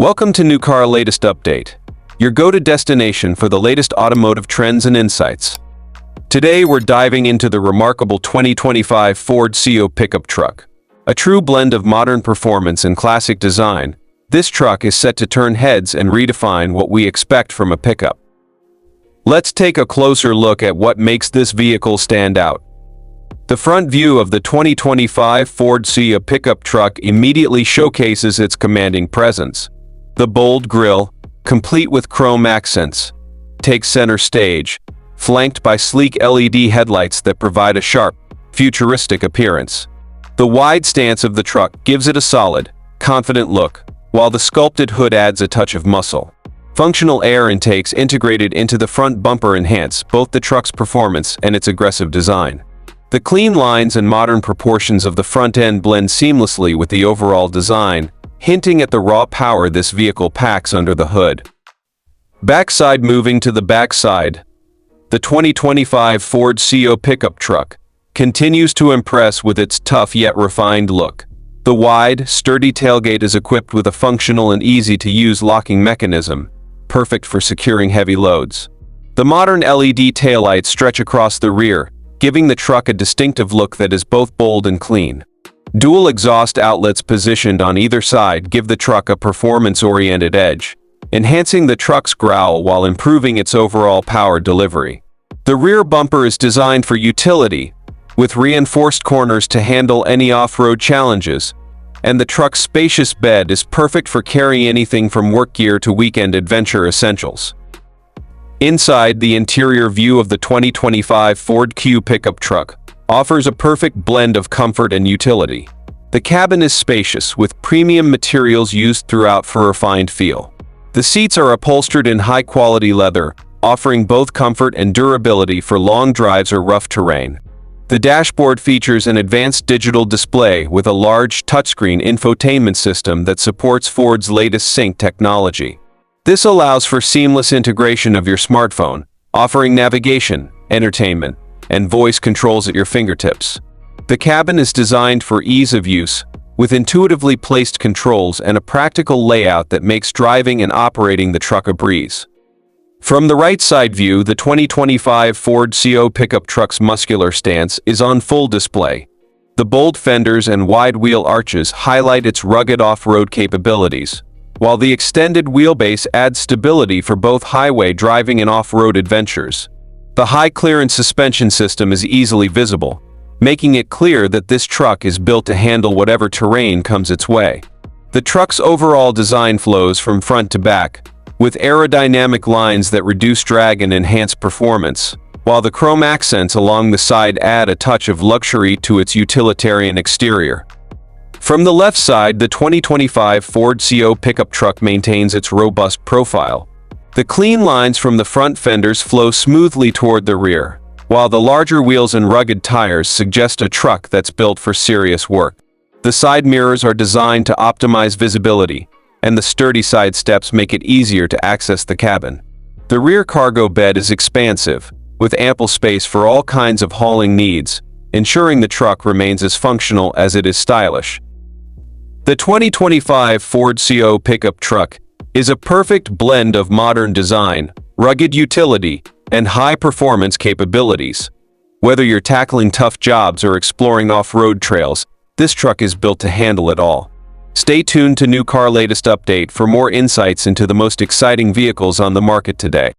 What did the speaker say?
Welcome to New Car Latest Update, your go-to destination for the latest automotive trends and insights. Today we're diving into the remarkable 2025 Ford CO pickup truck. A true blend of modern performance and classic design, this truck is set to turn heads and redefine what we expect from a pickup. Let's take a closer look at what makes this vehicle stand out. The front view of the 2025 Ford CO pickup truck immediately showcases its commanding presence. The bold grille, complete with chrome accents, takes center stage, flanked by sleek LED headlights that provide a sharp, futuristic appearance. The wide stance of the truck gives it a solid, confident look, while the sculpted hood adds a touch of muscle. Functional air intakes integrated into the front bumper enhance both the truck's performance and its aggressive design. The clean lines and modern proportions of the front end blend seamlessly with the overall design, hinting at the raw power this vehicle packs under the hood. Backside. Moving to the backside, the 2025 Ford CO pickup truck continues to impress with its tough yet refined look. The wide, sturdy tailgate is equipped with a functional and easy-to-use locking mechanism, perfect for securing heavy loads. The modern LED taillights stretch across the rear, giving the truck a distinctive look that is both bold and clean. Dual exhaust outlets positioned on either side give the truck a performance-oriented edge, enhancing the truck's growl while improving its overall power delivery. The rear bumper is designed for utility, with reinforced corners to handle any off-road challenges, and the truck's spacious bed is perfect for carrying anything from work gear to weekend adventure essentials. Inside, the interior view of the 2025 Ford COE pickup truck offers a perfect blend of comfort and utility. The cabin is spacious, with premium materials used throughout for a refined feel. The seats are upholstered in high-quality leather, offering both comfort and durability for long drives or rough terrain. The dashboard features an advanced digital display with a large touchscreen infotainment system that supports Ford's latest sync technology. This allows for seamless integration of your smartphone, offering navigation, entertainment, and voice controls at your fingertips. The cabin is designed for ease of use, with intuitively placed controls and a practical layout that makes driving and operating the truck a breeze. From the right side view, the 2025 Ford CO pickup truck's muscular stance is on full display. The bold fenders and wide wheel arches highlight its rugged off-road capabilities, while the extended wheelbase adds stability for both highway driving and off-road adventures. The high-clearance suspension system is easily visible, making it clear that this truck is built to handle whatever terrain comes its way. The truck's overall design flows from front to back, with aerodynamic lines that reduce drag and enhance performance, while the chrome accents along the side add a touch of luxury to its utilitarian exterior. From the left side, the 2025 Ford CO pickup truck maintains its robust profile. The clean lines from the front fenders flow smoothly toward the rear, while the larger wheels and rugged tires suggest a truck that's built for serious work. The side mirrors are designed to optimize visibility, and the sturdy side steps make it easier to access the cabin. The rear cargo bed is expansive, with ample space for all kinds of hauling needs, ensuring the truck remains as functional as it is stylish. The 2025 Ford CO pickup truck is a perfect blend of modern design, rugged utility, and high-performance capabilities. Whether you're tackling tough jobs or exploring off-road trails, this truck is built to handle it all. Stay tuned to New Car Latest Update for more insights into the most exciting vehicles on the market today.